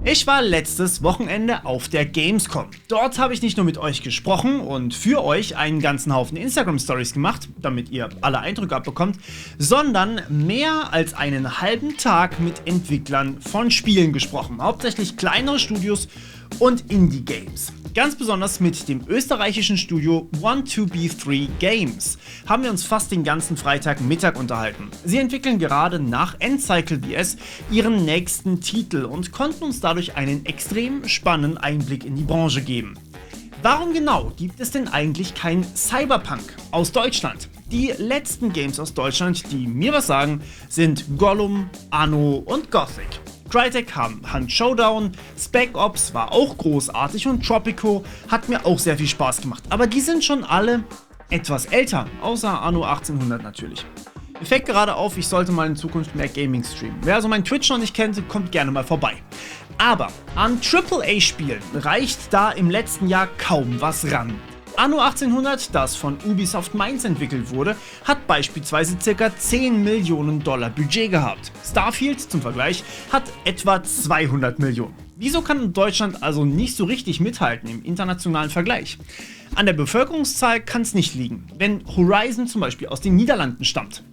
Ich war letztes Wochenende auf der Gamescom. Dort habe ich nicht nur mit euch gesprochen und für euch einen ganzen Haufen Instagram-Stories gemacht, damit ihr alle Eindrücke abbekommt, sondern mehr als einen halben Tag mit Entwicklern von Spielen gesprochen. Hauptsächlich kleinere Studios und Indie-Games. Ganz besonders mit dem österreichischen Studio 1-2-B3 Games haben wir uns fast den ganzen Freitagmittag unterhalten. Sie entwickeln gerade nach Endcycle BS ihren nächsten Titel und konnten uns dadurch einen extrem spannenden Einblick in die Branche geben. Warum genau gibt es denn eigentlich kein Cyberpunk aus Deutschland? Die letzten Games aus Deutschland, die mir was sagen, sind Gollum, Anno und Gothic. Crytek haben Hunt Showdown, Spec Ops war auch großartig und Tropico hat mir auch sehr viel Spaß gemacht. Aber die sind schon alle etwas älter, außer Anno 1800 natürlich. Mir fällt gerade auf, ich sollte mal in Zukunft mehr Gaming streamen. Wer also meinen Twitch noch nicht kennt, kommt gerne mal vorbei. Aber an AAA-Spielen reicht da im letzten Jahr kaum was ran. Anno 1800, das von Ubisoft Mainz entwickelt wurde, hat beispielsweise ca. 10 Millionen Dollar Budget gehabt. Starfield, zum Vergleich, hat etwa 200 Millionen. Wieso kann Deutschland also nicht so richtig mithalten im internationalen Vergleich? An der Bevölkerungszahl kann es nicht liegen, wenn Horizon zum Beispiel aus den Niederlanden stammt.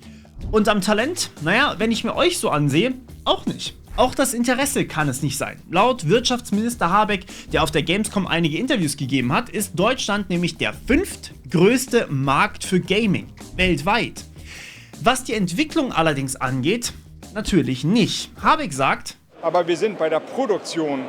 Und am Talent, naja, wenn ich mir euch so ansehe, auch nicht. Auch das Interesse kann es nicht sein. Laut Wirtschaftsminister Habeck, der auf der Gamescom einige Interviews gegeben hat, ist Deutschland nämlich der 5. größte Markt für Gaming weltweit. Was die Entwicklung allerdings angeht, natürlich nicht. Habeck sagt, aber wir sind bei der Produktion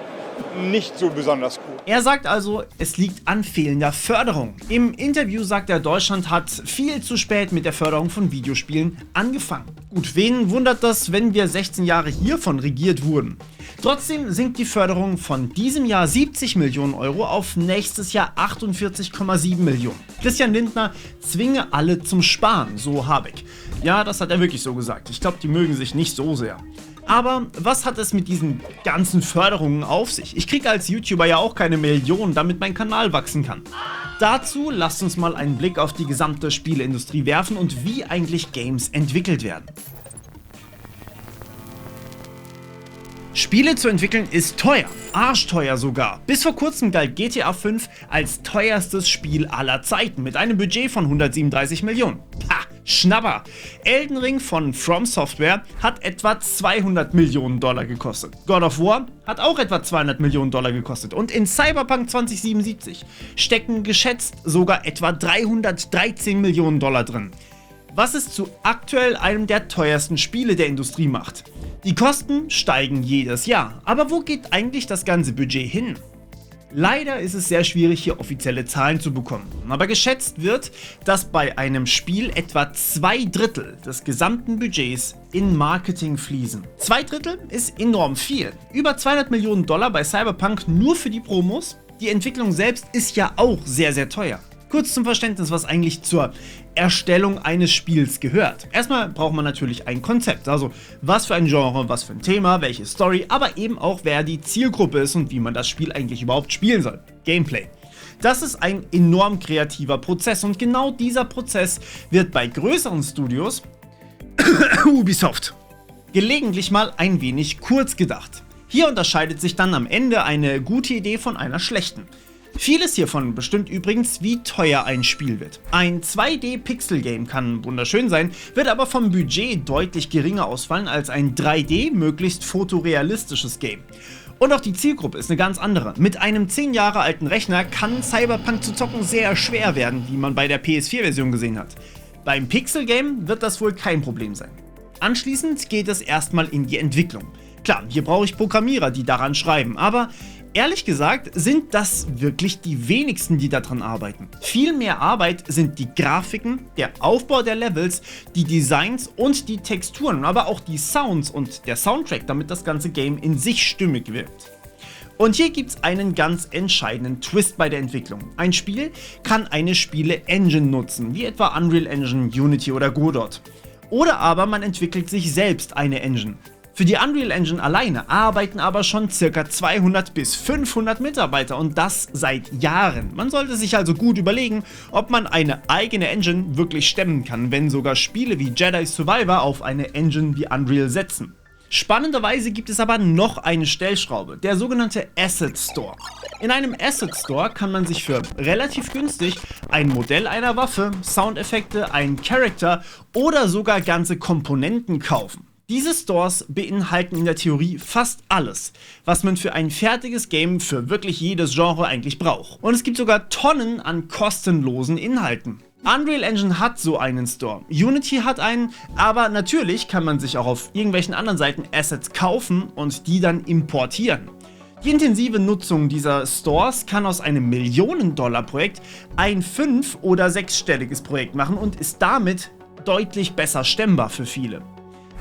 nicht so besonders gut. Er sagt also, es liegt an fehlender Förderung. Im Interview sagt er, Deutschland hat viel zu spät mit der Förderung von Videospielen angefangen. Gut, wen wundert das, wenn wir 16 Jahre hiervon regiert wurden? Trotzdem sinkt die Förderung von diesem Jahr 70 Millionen Euro auf nächstes Jahr 48,7 Millionen. Christian Lindner zwinge alle zum Sparen, so Habeck. Ja, das hat er wirklich so gesagt. Ich glaube, die mögen sich nicht so sehr. Aber was hat es mit diesen ganzen Förderungen auf sich? Ich kriege als YouTuber ja auch keine Millionen, damit mein Kanal wachsen kann. Dazu lasst uns mal einen Blick auf die gesamte Spieleindustrie werfen und wie eigentlich Games entwickelt werden. Spiele zu entwickeln ist teuer, arschteuer sogar. Bis vor kurzem galt GTA 5 als teuerstes Spiel aller Zeiten mit einem Budget von 137 Millionen. Ha, Schnapper! Elden Ring von From Software hat etwa 200 Millionen Dollar gekostet. God of War hat auch etwa 200 Millionen Dollar gekostet. Und in Cyberpunk 2077 stecken geschätzt sogar etwa 313 Millionen Dollar drin. Was es zu aktuell einem der teuersten Spiele der Industrie macht. Die Kosten steigen jedes Jahr, aber wo geht eigentlich das ganze Budget hin? Leider ist es sehr schwierig, hier offizielle Zahlen zu bekommen, aber geschätzt wird, dass bei einem Spiel etwa 2/3 des gesamten Budgets in Marketing fließen. 2/3 ist enorm viel. Über 200 Millionen Dollar bei Cyberpunk nur für die Promos. Die Entwicklung selbst ist ja auch sehr, sehr teuer. Kurz zum Verständnis, was eigentlich zur Erstellung eines Spiels gehört. Erstmal braucht man natürlich ein Konzept, also was für ein Genre, was für ein Thema, welche Story, aber eben auch wer die Zielgruppe ist und wie man das Spiel eigentlich überhaupt spielen soll. Gameplay. Das ist ein enorm kreativer Prozess und genau dieser Prozess wird bei größeren Studios, Ubisoft, gelegentlich mal ein wenig kurz gedacht. Hier unterscheidet sich dann am Ende eine gute Idee von einer schlechten. Vieles hiervon bestimmt übrigens, wie teuer ein Spiel wird. Ein 2D-Pixel-Game kann wunderschön sein, wird aber vom Budget deutlich geringer ausfallen als ein 3D, möglichst fotorealistisches Game. Und auch die Zielgruppe ist eine ganz andere. Mit einem 10 Jahre alten Rechner kann Cyberpunk zu zocken sehr schwer werden, wie man bei der PS4-Version gesehen hat. Beim Pixel-Game wird das wohl kein Problem sein. Anschließend geht es erstmal in die Entwicklung. Klar, hier brauche ich Programmierer, die daran schreiben, aber ehrlich gesagt sind das wirklich die wenigsten, die daran arbeiten. Viel mehr Arbeit sind die Grafiken, der Aufbau der Levels, die Designs und die Texturen, aber auch die Sounds und der Soundtrack, damit das ganze Game in sich stimmig wirkt. Und hier gibt es einen ganz entscheidenden Twist bei der Entwicklung. Ein Spiel kann eine Spiele-Engine nutzen, wie etwa Unreal Engine, Unity oder Godot. Oder aber man entwickelt sich selbst eine Engine. Für die Unreal Engine alleine arbeiten aber schon ca. 200 bis 500 Mitarbeiter und das seit Jahren. Man sollte sich also gut überlegen, ob man eine eigene Engine wirklich stemmen kann, wenn sogar Spiele wie Jedi Survivor auf eine Engine wie Unreal setzen. Spannenderweise gibt es aber noch eine Stellschraube, der sogenannte Asset Store. In einem Asset Store kann man sich für relativ günstig ein Modell einer Waffe, Soundeffekte, einen Charakter oder sogar ganze Komponenten kaufen. Diese Stores beinhalten in der Theorie fast alles, was man für ein fertiges Game für wirklich jedes Genre eigentlich braucht. Und es gibt sogar Tonnen an kostenlosen Inhalten. Unreal Engine hat so einen Store, Unity hat einen, aber natürlich kann man sich auch auf irgendwelchen anderen Seiten Assets kaufen und die dann importieren. Die intensive Nutzung dieser Stores kann aus einem Millionen-Dollar-Projekt ein 5- oder 6-stelliges Projekt machen und ist damit deutlich besser stemmbar für viele.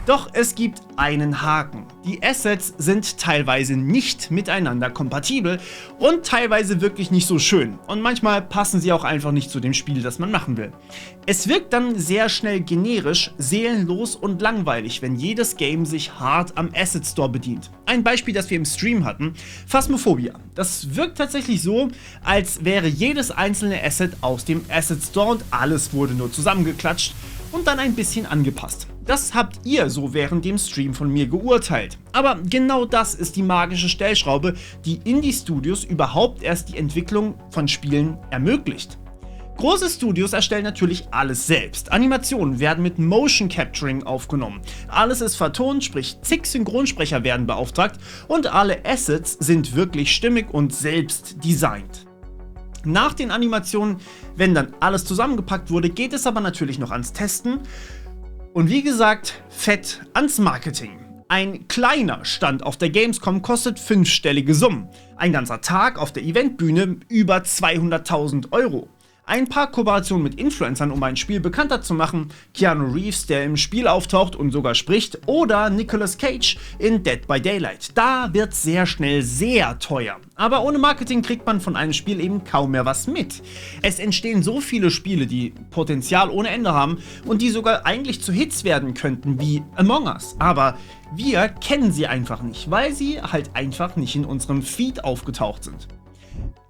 Doch es gibt einen Haken. Die Assets sind teilweise nicht miteinander kompatibel und teilweise wirklich nicht so schön. Und manchmal passen sie auch einfach nicht zu dem Spiel, das man machen will. Es wirkt dann sehr schnell generisch, seelenlos und langweilig, wenn jedes Game sich hart am Asset Store bedient. Ein Beispiel, das wir im Stream hatten, Phasmophobia. Das wirkt tatsächlich so, als wäre jedes einzelne Asset aus dem Asset Store und alles wurde nur zusammengeklatscht und dann ein bisschen angepasst. Das habt ihr so während dem Stream von mir geurteilt. Aber genau das ist die magische Stellschraube, die Indie-Studios überhaupt erst die Entwicklung von Spielen ermöglicht. Große Studios erstellen natürlich alles selbst. Animationen werden mit Motion Capturing aufgenommen. Alles ist vertont, sprich zig Synchronsprecher werden beauftragt und alle Assets sind wirklich stimmig und selbst designt. Nach den Animationen, wenn dann alles zusammengepackt wurde, geht es aber natürlich noch ans Testen. Und wie gesagt, fett ans Marketing. Ein kleiner Stand auf der Gamescom kostet 5-stellige Summen. Ein ganzer Tag auf der Eventbühne über 200.000 €. Ein paar Kooperationen mit Influencern, um ein Spiel bekannter zu machen, Keanu Reeves, der im Spiel auftaucht und sogar spricht, oder Nicolas Cage in Dead by Daylight. Da wird sehr schnell sehr teuer. Aber ohne Marketing kriegt man von einem Spiel eben kaum mehr was mit. Es entstehen so viele Spiele, die Potenzial ohne Ende haben und die sogar eigentlich zu Hits werden könnten, wie Among Us. Aber wir kennen sie einfach nicht, weil sie halt einfach nicht in unserem Feed aufgetaucht sind.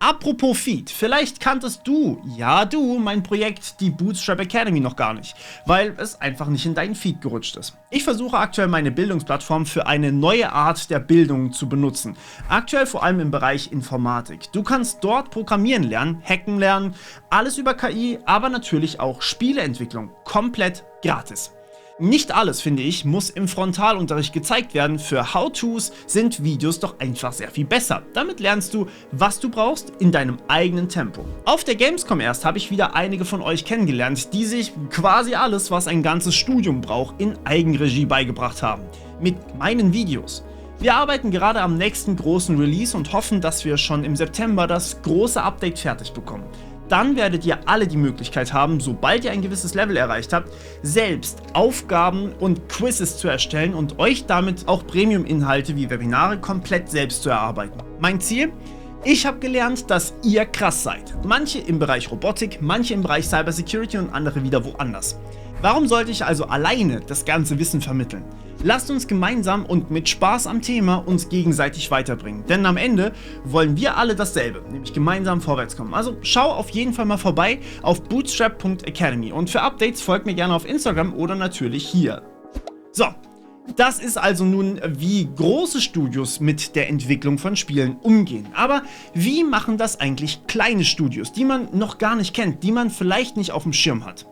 Apropos Feed, vielleicht kanntest du, ja du, mein Projekt, die Bootstrap Academy noch gar nicht, weil es einfach nicht in deinen Feed gerutscht ist. Ich versuche aktuell meine Bildungsplattform für eine neue Art der Bildung zu benutzen. Aktuell vor allem im Bereich Informatik. Du kannst dort Programmieren lernen, Hacken lernen, alles über KI, aber natürlich auch Spieleentwicklung, komplett gratis. Nicht alles, finde ich, muss im Frontalunterricht gezeigt werden. Für How-Tos sind Videos doch einfach sehr viel besser. Damit lernst du, was du brauchst, in deinem eigenen Tempo. Auf der Gamescom erst habe ich wieder einige von euch kennengelernt, die sich quasi alles, was ein ganzes Studium braucht, in Eigenregie beigebracht haben. Mit meinen Videos. Wir arbeiten gerade am nächsten großen Release und hoffen, dass wir schon im September das große Update fertig bekommen. Dann werdet ihr alle die Möglichkeit haben, sobald ihr ein gewisses Level erreicht habt, selbst Aufgaben und Quizzes zu erstellen und euch damit auch Premium-Inhalte wie Webinare komplett selbst zu erarbeiten. Mein Ziel? Ich habe gelernt, dass ihr krass seid. Manche im Bereich Robotik, manche im Bereich Cybersecurity und andere wieder woanders. Warum sollte ich also alleine das ganze Wissen vermitteln? Lasst uns gemeinsam und mit Spaß am Thema uns gegenseitig weiterbringen. Denn am Ende wollen wir alle dasselbe, nämlich gemeinsam vorwärts kommen. Also schau auf jeden Fall mal vorbei auf bootstrap.academy und für Updates folgt mir gerne auf Instagram oder natürlich hier. So, das ist also nun, wie große Studios mit der Entwicklung von Spielen umgehen. Aber wie machen das eigentlich kleine Studios, die man noch gar nicht kennt, die man vielleicht nicht auf dem Schirm hat?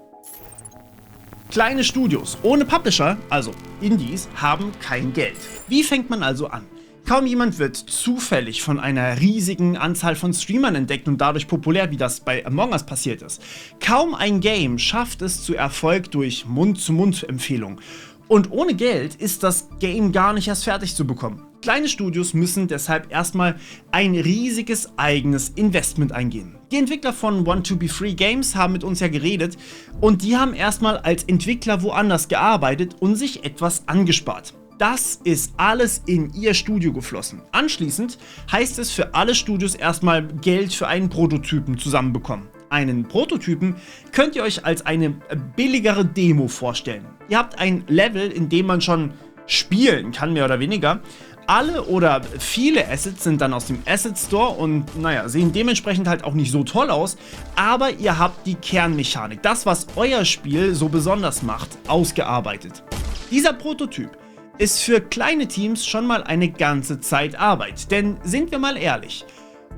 Kleine Studios ohne Publisher, also Indies, haben kein Geld. Wie fängt man also an? Kaum jemand wird zufällig von einer riesigen Anzahl von Streamern entdeckt und dadurch populär, wie das bei Among Us passiert ist. Kaum ein Game schafft es zu Erfolg durch Mund-zu-Mund-Empfehlung. Und ohne Geld ist das Game gar nicht erst fertig zu bekommen. Kleine Studios müssen deshalb erstmal ein riesiges eigenes Investment eingehen. Die Entwickler von Want2Be3 Games haben mit uns ja geredet und die haben erstmal als Entwickler woanders gearbeitet und sich etwas angespart. Das ist alles in ihr Studio geflossen. Anschließend heißt es für alle Studios erstmal Geld für einen Prototypen zusammenbekommen. Einen Prototypen könnt ihr euch als eine billigere Demo vorstellen. Ihr habt ein Level, in dem man schon spielen kann, mehr oder weniger. Alle oder viele Assets sind dann aus dem Asset Store und sehen dementsprechend halt auch nicht so toll aus, aber ihr habt die Kernmechanik, das was euer Spiel so besonders macht, ausgearbeitet. Dieser Prototyp ist für kleine Teams schon mal eine ganze Zeit Arbeit. Denn sind wir mal ehrlich,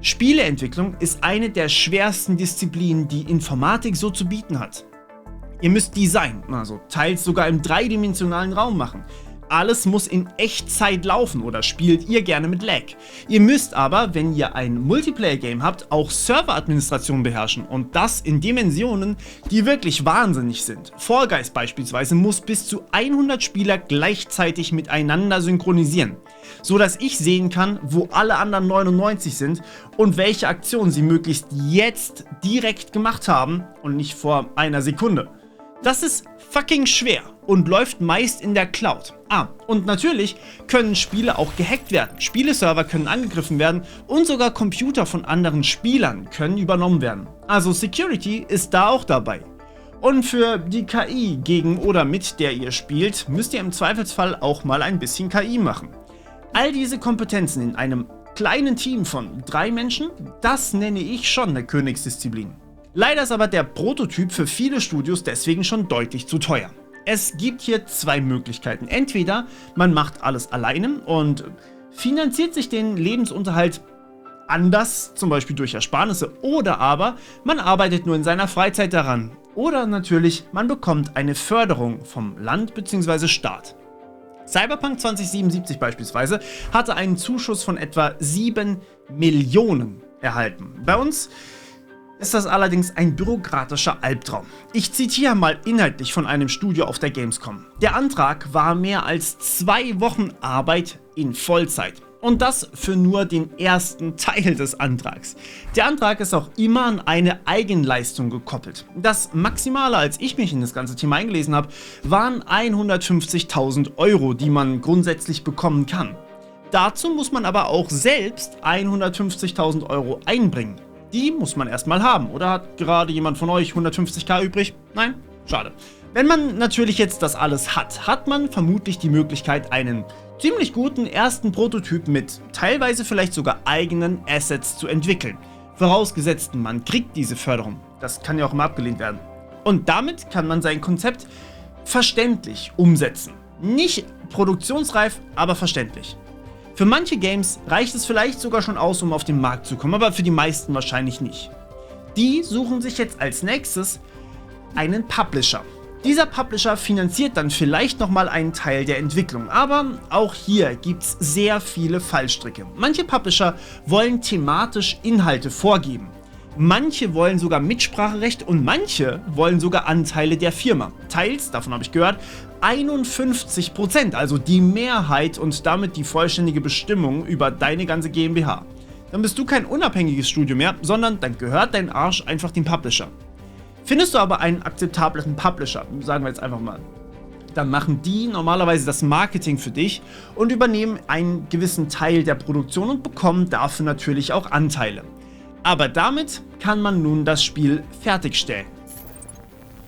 Spieleentwicklung ist eine der schwersten Disziplinen, die Informatik so zu bieten hat. Ihr müsst Design, also teils sogar im dreidimensionalen Raum machen. Alles muss in Echtzeit laufen oder spielt ihr gerne mit Lag. Ihr müsst aber, wenn ihr ein Multiplayer-Game habt, auch Serveradministration beherrschen und das in Dimensionen, die wirklich wahnsinnig sind. Fall Guys beispielsweise muss bis zu 100 Spieler gleichzeitig miteinander synchronisieren, so dass ich sehen kann, wo alle anderen 99 sind und welche Aktionen sie möglichst jetzt direkt gemacht haben und nicht vor einer Sekunde. Das ist fucking schwer und läuft meist in der Cloud. Und natürlich können Spiele auch gehackt werden. Spieleserver können angegriffen werden und sogar Computer von anderen Spielern können übernommen werden. Also Security ist da auch dabei. Und für die KI gegen oder mit der ihr spielt, müsst ihr im Zweifelsfall auch mal ein bisschen KI machen. All diese Kompetenzen in einem kleinen Team von 3 Menschen, das nenne ich schon eine Königsdisziplin. Leider ist aber der Prototyp für viele Studios deswegen schon deutlich zu teuer. Es gibt hier 2 Möglichkeiten. Entweder man macht alles alleine und finanziert sich den Lebensunterhalt anders, zum Beispiel durch Ersparnisse, oder aber man arbeitet nur in seiner Freizeit daran. Oder natürlich, man bekommt eine Förderung vom Land bzw. Staat. Cyberpunk 2077 beispielsweise hatte einen Zuschuss von etwa 7 Millionen erhalten. Bei uns ist das allerdings ein bürokratischer Albtraum. Ich zitiere mal inhaltlich von einem Studio auf der Gamescom. Der Antrag war mehr als 2 Wochen Arbeit in Vollzeit. Und das für nur den ersten Teil des Antrags. Der Antrag ist auch immer an eine Eigenleistung gekoppelt. Das Maximale, als ich mich in das ganze Thema eingelesen habe, waren 150.000 Euro, die man grundsätzlich bekommen kann. Dazu muss man aber auch selbst 150.000 Euro einbringen. Die muss man erstmal haben. Oder hat gerade jemand von euch 150.000 übrig? Nein? Schade. Wenn man natürlich jetzt das alles hat, hat man vermutlich die Möglichkeit, einen ziemlich guten ersten Prototyp mit teilweise vielleicht sogar eigenen Assets zu entwickeln. Vorausgesetzt, man kriegt diese Förderung. Das kann ja auch immer abgelehnt werden. Und damit kann man sein Konzept verständlich umsetzen. Nicht produktionsreif, aber verständlich. Für manche Games reicht es vielleicht sogar schon aus, um auf den Markt zu kommen, aber für die meisten wahrscheinlich nicht. Die suchen sich jetzt als nächstes einen Publisher. Dieser Publisher finanziert dann vielleicht nochmal einen Teil der Entwicklung, aber auch hier gibt es sehr viele Fallstricke. Manche Publisher wollen thematisch Inhalte vorgeben. Manche wollen sogar Mitspracherecht und manche wollen sogar Anteile der Firma. Teils, davon habe ich gehört, 51%, also die Mehrheit und damit die vollständige Bestimmung über deine ganze GmbH. Dann bist du kein unabhängiges Studio mehr, sondern dann gehört dein Arsch einfach dem Publisher. Findest du aber einen akzeptablen Publisher, sagen wir jetzt einfach mal, dann machen die normalerweise das Marketing für dich und übernehmen einen gewissen Teil der Produktion und bekommen dafür natürlich auch Anteile. Aber damit kann man nun das Spiel fertigstellen.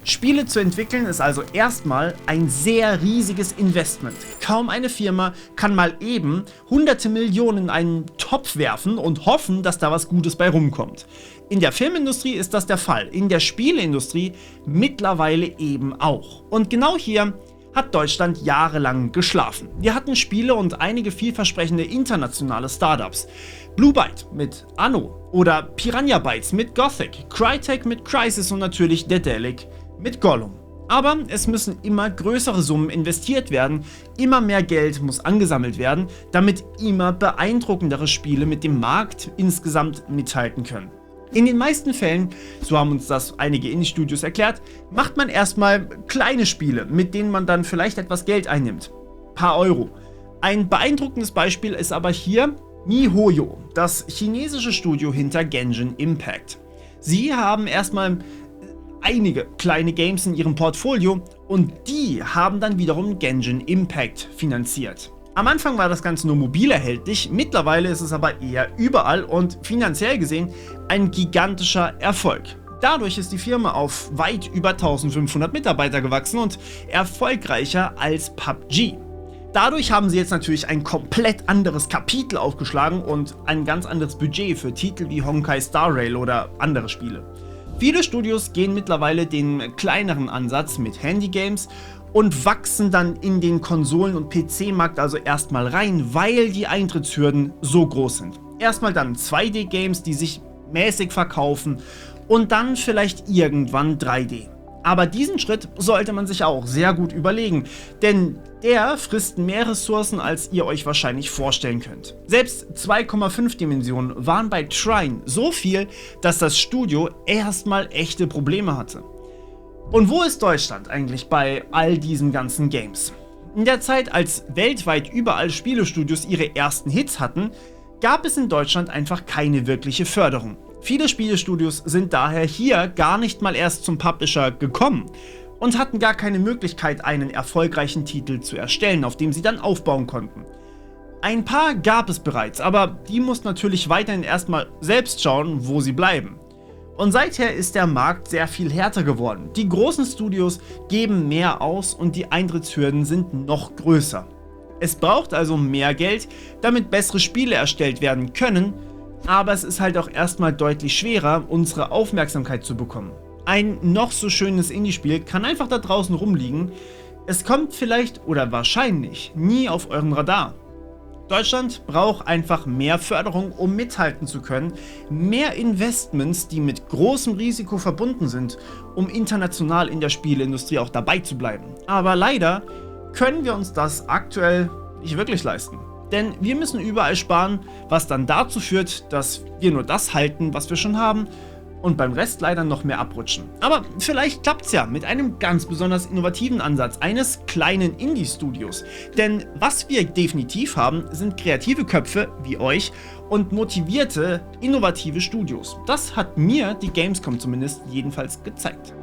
Spiele zu entwickeln ist also erstmal ein sehr riesiges Investment. Kaum eine Firma kann mal eben hunderte Millionen in einen Topf werfen und hoffen, dass da was Gutes bei rumkommt. In der Filmindustrie ist das der Fall, in der Spieleindustrie mittlerweile eben auch. Und genau hier hat Deutschland jahrelang geschlafen. Wir hatten Spiele und einige vielversprechende internationale Startups. Blue Byte mit Anno oder Piranha Bytes mit Gothic, Crytek mit Crysis und natürlich Daedalic mit Gollum. Aber es müssen immer größere Summen investiert werden, immer mehr Geld muss angesammelt werden, damit immer beeindruckendere Spiele mit dem Markt insgesamt mithalten können. In den meisten Fällen, so haben uns das einige Indie-Studios erklärt, macht man erstmal kleine Spiele, mit denen man dann vielleicht etwas Geld einnimmt. Paar Euro. Ein beeindruckendes Beispiel ist aber hier miHoYo, das chinesische Studio hinter Genshin Impact. Sie haben erstmal einige kleine Games in ihrem Portfolio und die haben dann wiederum Genshin Impact finanziert. Am Anfang war das Ganze nur mobil erhältlich, mittlerweile ist es aber eher überall und finanziell gesehen ein gigantischer Erfolg. Dadurch ist die Firma auf weit über 1500 Mitarbeiter gewachsen und erfolgreicher als PUBG. Dadurch haben sie jetzt natürlich ein komplett anderes Kapitel aufgeschlagen und ein ganz anderes Budget für Titel wie Honkai Star Rail oder andere Spiele. Viele Studios gehen mittlerweile den kleineren Ansatz mit Handygames und wachsen dann in den Konsolen- und PC-Markt also erstmal rein, weil die Eintrittshürden so groß sind. Erstmal dann 2D-Games, die sich mäßig verkaufen und dann vielleicht irgendwann 3D. Aber diesen Schritt sollte man sich auch sehr gut überlegen, denn der frisst mehr Ressourcen, als ihr euch wahrscheinlich vorstellen könnt. Selbst 2,5 Dimensionen waren bei Trine so viel, dass das Studio erstmal echte Probleme hatte. Und wo ist Deutschland eigentlich bei all diesen ganzen Games? In der Zeit, als weltweit überall Spielestudios ihre ersten Hits hatten, gab es in Deutschland einfach keine wirkliche Förderung. Viele Spielestudios sind daher hier gar nicht mal erst zum Publisher gekommen und hatten gar keine Möglichkeit, einen erfolgreichen Titel zu erstellen, auf dem sie dann aufbauen konnten. Ein paar gab es bereits, aber die mussten natürlich weiterhin erstmal selbst schauen, wo sie bleiben. Und seither ist der Markt sehr viel härter geworden. Die großen Studios geben mehr aus und die Eintrittshürden sind noch größer. Es braucht also mehr Geld, damit bessere Spiele erstellt werden können, aber es ist halt auch erstmal deutlich schwerer, unsere Aufmerksamkeit zu bekommen. Ein noch so schönes Indie-Spiel kann einfach da draußen rumliegen, es kommt vielleicht oder wahrscheinlich nie auf euren Radar. Deutschland braucht einfach mehr Förderung, um mithalten zu können, mehr Investments, die mit großem Risiko verbunden sind, um international in der Spieleindustrie auch dabei zu bleiben. Aber leider können wir uns das aktuell nicht wirklich leisten. Denn wir müssen überall sparen, was dann dazu führt, dass wir nur das halten, was wir schon haben und beim Rest leider noch mehr abrutschen. Aber vielleicht klappt es ja mit einem ganz besonders innovativen Ansatz eines kleinen Indie-Studios. Denn was wir definitiv haben, sind kreative Köpfe wie euch und motivierte, innovative Studios. Das hat mir die Gamescom zumindest jedenfalls gezeigt.